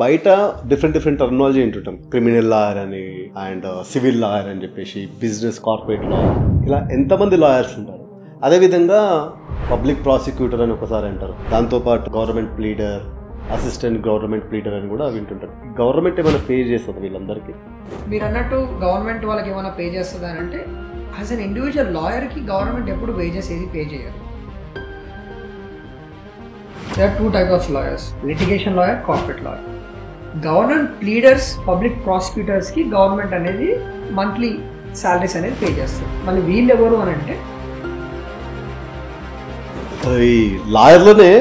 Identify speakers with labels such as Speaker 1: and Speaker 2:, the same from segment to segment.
Speaker 1: బయట different terminology వింటుంటాం. Criminal lawyer అని అండ్ సివిల్ లాయర్ అని చెప్పేసి, బిజినెస్ కార్పొరేట్ లాయర్, ఇలా ఎంతమంది లాయర్స్ ఉంటారు. అదేవిధంగా పబ్లిక్ ప్రాసిక్యూటర్ అని ఒకసారి అంటారు. దాంతోపాటు government pleader, assistant government pleader అని కూడా వింటుంటారు. గవర్నమెంట్ ఏమైనా పే చేస్తుంది వీళ్ళందరికీ?
Speaker 2: మీరు అన్నట్టు గవర్నమెంట్ వాళ్ళకి ఏమైనా పే చేస్తుంది అని అంటే, యాజ్ అన్ ఇండివిజువల్ లాయర్కి గవర్నమెంట్ ఎప్పుడు వేజెస్ ఏది పే చేయరు. There are two types of lawyers: litigation lawyer, corporate lawyer. Government pleaders, public prosecutors కి గవర్నమెంట్ అనేది మంత్లీ సాలరీస్ అనేది పే చేస్తారు. మళ్ళీ వీళ్ళు ఎవరు అని అంటే,
Speaker 1: ఈ లాయర్లోనే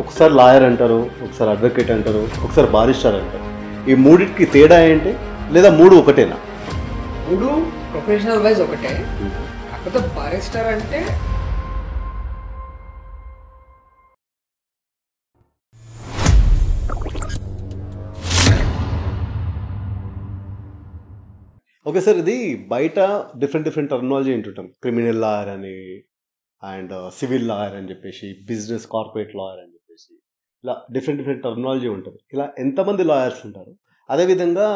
Speaker 1: ఒకసారి లాయర్ అంటారు, ఒకసారి అడ్వకేట్ అంటారు, ఒకసారి బారిస్టర్ అంటారు. ఈ మూడింటికి తేడా ఏంటి? లేదా మూడు ఒకటేనా?
Speaker 2: మూడు ప్రొఫెషనల్ వైజ్ ఒకటే. కాకపోతే బారిస్టర్ అంటే
Speaker 1: ఓకే సార్, ఇది బయట డిఫరెంట్ టర్మినాలజీ వింటుంటాం. క్రిమినల్ లాయర్ అని అండ్ సివిల్ లాయర్ అని చెప్పేసి, బిజినెస్ కార్పొరేట్ లాయర్ అని చెప్పేసి, ఇలా డిఫరెంట్ టర్మినాలజీ ఉంటుంది. ఇలా ఎంతమంది లాయర్స్ ఉంటారు. అదేవిధంగా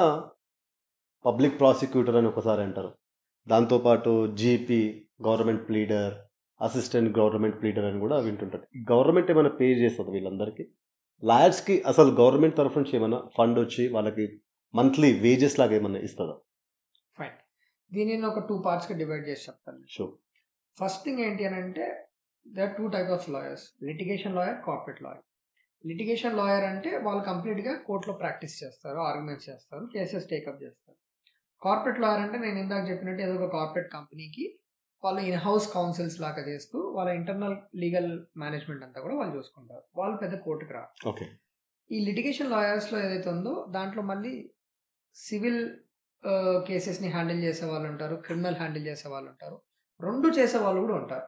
Speaker 1: పబ్లిక్ ప్రాసిక్యూటర్ అని ఒకసారి అంటారు. దాంతోపాటు GP, government pleader, assistant government pleader అని కూడా వింటుంటారు. ఈ గవర్నమెంట్ ఏమైనా పే చేస్తుంది వీళ్ళందరికీ? లాయర్స్కి అసలు గవర్నమెంట్ తరఫు నుంచి ఏమైనా ఫండ్ వచ్చి వాళ్ళకి మంత్లీ వేజెస్ లాగా ఏమైనా ఇస్తుందా?
Speaker 2: ఫైన్. దీనిని ఒక 2 పార్ట్స్కి డివైడ్ చేసి చెప్తాను.
Speaker 1: షూర్.
Speaker 2: ఫస్ట్ థింగ్ ఏంటి అని అంటే, there are two types of lawyers: litigation lawyer, corporate lawyer. Litigation lawyer అంటే వాళ్ళు కంప్లీట్గా కోర్టులో ప్రాక్టీస్ చేస్తారు, ఆర్గ్యుమెంట్స్ చేస్తారు, కేసెస్ టేకప్ చేస్తారు. కార్పొరేట్ లాయర్ అంటే నేను ఇందాక చెప్పినట్టు ఏదో ఒక కార్పొరేట్ కంపెనీకి వాళ్ళు ఇన్ హౌస్ కౌన్సిల్స్ లాగా చేస్తూ వాళ్ళ ఇంటర్నల్ లీగల్ మేనేజ్మెంట్ అంతా కూడా వాళ్ళు చూసుకుంటారు. వాళ్ళు పెద్ద కోర్టుకు రారు.
Speaker 1: ఓకే.
Speaker 2: ఈ లిటిగేషన్ లాయర్స్లో ఏదైతే ఉందో దాంట్లో మళ్ళీ సివిల్ కేసెస్ని హ్యాండిల్ చేసే వాళ్ళు ఉంటారు, క్రిమినల్ హ్యాండిల్ చేసే వాళ్ళు ఉంటారు, రెండు చేసే వాళ్ళు కూడా ఉంటారు.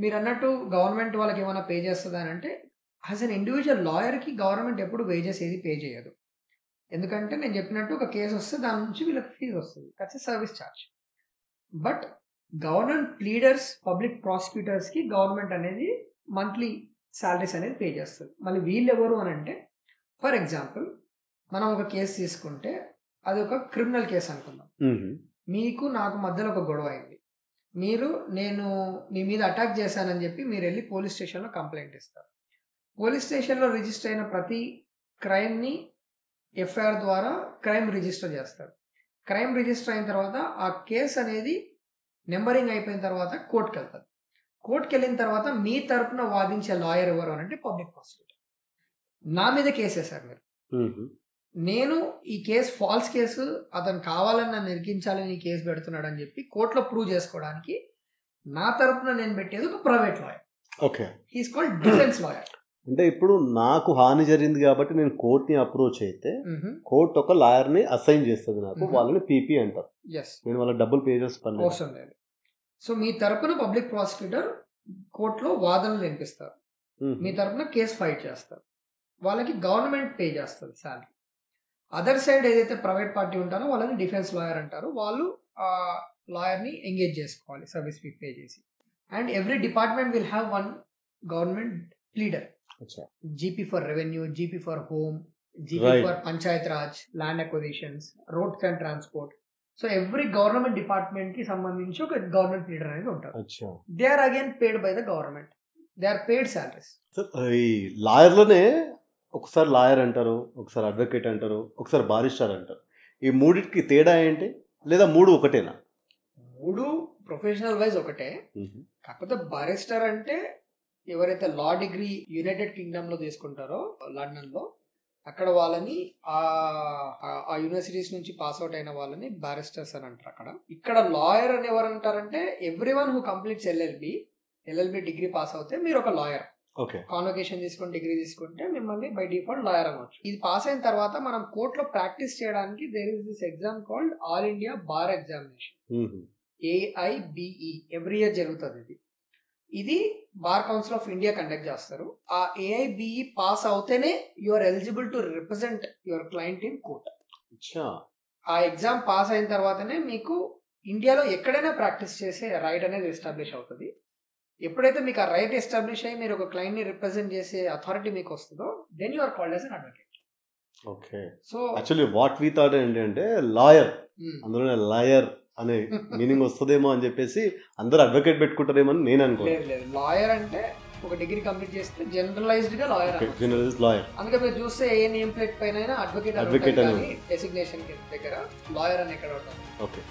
Speaker 2: మీరు అన్నట్టు గవర్నమెంట్ వాళ్ళకి ఏమైనా పే చేస్తుంది అని అంటే, యాజ్ అన్ ఇండివిజువల్ లాయర్కి గవర్నమెంట్ ఎప్పుడు వేజెస్ ఏది పే చేయదు. ఎందుకంటే నేను చెప్పినట్టు ఒక కేసు వస్తే దాని నుంచి వీళ్ళకి ఫీజు వస్తుంది, that's service charge. But government pleaders, public ప్రాసిక్యూటర్స్కి గవర్నమెంట్ అనేది మంత్లీ సాలరీస్ అనేది పే చేస్తుంది. మళ్ళీ వీళ్ళు ఎవరు అని అంటే, ఫర్ ఎగ్జాంపుల్ మనం ఒక కేసు తీసుకుంటే అది ఒక క్రిమినల్ కేసు అనుకుందాం. మీకు నాకు మధ్యలో ఒక గొడవ అయింది. నేను మీ మీద అటాక్ చేశానని చెప్పి మీరు వెళ్ళి పోలీస్ స్టేషన్లో కంప్లైంట్ ఇస్తారు. పోలీస్ స్టేషన్లో రిజిస్టర్ అయిన ప్రతి క్రైమ్ని ఎఫ్ఐఆర్ ద్వారా క్రైమ్ రిజిస్టర్ చేస్తారు. క్రైమ్ రిజిస్టర్ అయిన తర్వాత ఆ కేసు అనేది నెంబరింగ్ అయిపోయిన తర్వాత కోర్టుకు వెళ్తుంది. కోర్టుకు వెళ్ళిన తర్వాత మీ తరపున వాదించే లాయర్ ఎవరు అని అంటే పబ్లిక్ ప్రాసిక్యూటర్. నా మీద కేసు వేశారు మీరు, నేను ఈ కేసు ఫాల్స్ కేసు, అతను కావాలని నన్ను ఇరికించాలని ఈ కేసు పెడుతున్నాడు అని చెప్పి కోర్టులో ప్రూవ్ చేసుకోవడానికి నా తరపున నేను పెట్టేది ఒక private lawyer.
Speaker 1: Okay.
Speaker 2: He's called defence lawyer.
Speaker 1: అంటే ఇప్పుడు నాకు హాని జరిగింది కాబట్టి నేను కోర్టుని అప్రోచ్ అయితే కోర్టు ఒక లాయర్ని అసైన్ చేస్తుంది నాకు, వాళ్ళని పీపీ అంటారు. నేను వాళ్ళ డబ్బులు పే చేస్తాను,
Speaker 2: అవసరం లేదు. సో మీ తరపున పబ్లిక్ ప్రాసిక్యూటర్ కోర్టులో వాదనలు వినిపిస్తారు, మీ తరపున కేసు ఫైట్ చేస్తారు, వాళ్ళకి గవర్నమెంట్ పే చేస్తుంది శాలరీ. అదర్ సైడ్ ఏదైతే ప్రైవేట్ పార్టీ ఉంటారో వాళ్ళని డిఫెన్స్ లాయర్ అంటారు. వాళ్ళు ఆ లాయర్ని ఎంగేజ్ చేసుకోవాలి సర్వీస్ ఫీ పే చేసి. And every department will have one government pleader. GP for revenue, GP for home, GP for Panchayat Raj, land acquisitions, roads and transport. So every government department కి సంబంధించి ఒక government pleader అనేది ఉంటారు. They are again paid by the government, they are paid salaries.
Speaker 1: ఈ లాయర్లోనే ఒకసారి lawyer అంటారు, ఒకసారి అడ్వకేట్ అంటారు, ఒకసారి బారిస్టర్ అంటారు. ఈ మూడింటికి తేడా ఏంటి? లేదా మూడు ఒకటేనా?
Speaker 2: మూడు ప్రొఫెషనల్ వైజ్ ఒకటే. కాకపోతే బారిస్టర్ అంటే ఎవరైతే లా డిగ్రీ యునైటెడ్ కింగ్డమ్ లో తీసుకుంటారో లండన్ లో, అక్కడ వాళ్ళని ఆ యూనివర్సిటీస్ నుంచి పాస్ అవుట్ అయిన వాళ్ళని బారిస్టర్స్ అని అంటారు అక్కడ. ఇక్కడ లాయర్ అని ఎవరు అంటారంటే everyone who completes LLB degree pass అవుతే మీరు ఒక లాయర్. కాన్వకేషన్ తీసుకొని డిగ్రీ తీసుకుంటే మిమ్మల్ని బై డిఫాల్ట్ లాయర్ అవ్వచ్చు. ఇది పాస్ అయిన తర్వాత మనం కోర్టులో ప్రాక్టీస్ చేయడానికి there is this exam called All India Bar Examination, AIBE. Every year జరుగుతుంది. ఇది Bar Council of India conduct చేస్తారు. ఆ AIBE పాస్ అవుతేనే you are eligible to represent your client in court. ఆ ఎగ్జామ్ పాస్ అయిన తర్వాతనే మీకు ఇండియాలో ఎక్కడైనా ప్రాక్టీస్ చేసే రైట్ అనేది ఎస్టాబ్లిష్ అవుతుంది. ఎప్పుడైతే మీకు ఆ రైట్ ఎస్టాబ్లిష్ అయ్యి మీరు ఒక క్లయింట్ని రిప్రజెంట్ చేసే అథారిటీ మీకు వస్తుందో, then you are called as an advocate.
Speaker 1: Okay.
Speaker 2: So
Speaker 1: actually what we thought ఏంటంటే లాయర్, అందులోనే లాయర్ అనే మీనింగ్ వస్తుందేమో అని చెప్పేసి అందరూ అడ్వకేట్ పెట్టుకుంటారేమో అని నేను అనుకోను.
Speaker 2: లేదు లేదు, లాయర్ అంటే ఒక డిగ్రీ కంప్లీట్ చేస్తే జనరలైజ్డ్ గా లాయర్ అన్నమాట.
Speaker 1: General lawyer.
Speaker 2: అందుకే మీరు చూస్తే ఏ నేమ్ ప్లేట్ పైన అడ్వకేట్
Speaker 1: Advocate అని
Speaker 2: కానీ డెసిగ్నేషన్ దగ్గర లాయర్ అని ఎక్కడ ఉంటుంది.
Speaker 1: ఓకే.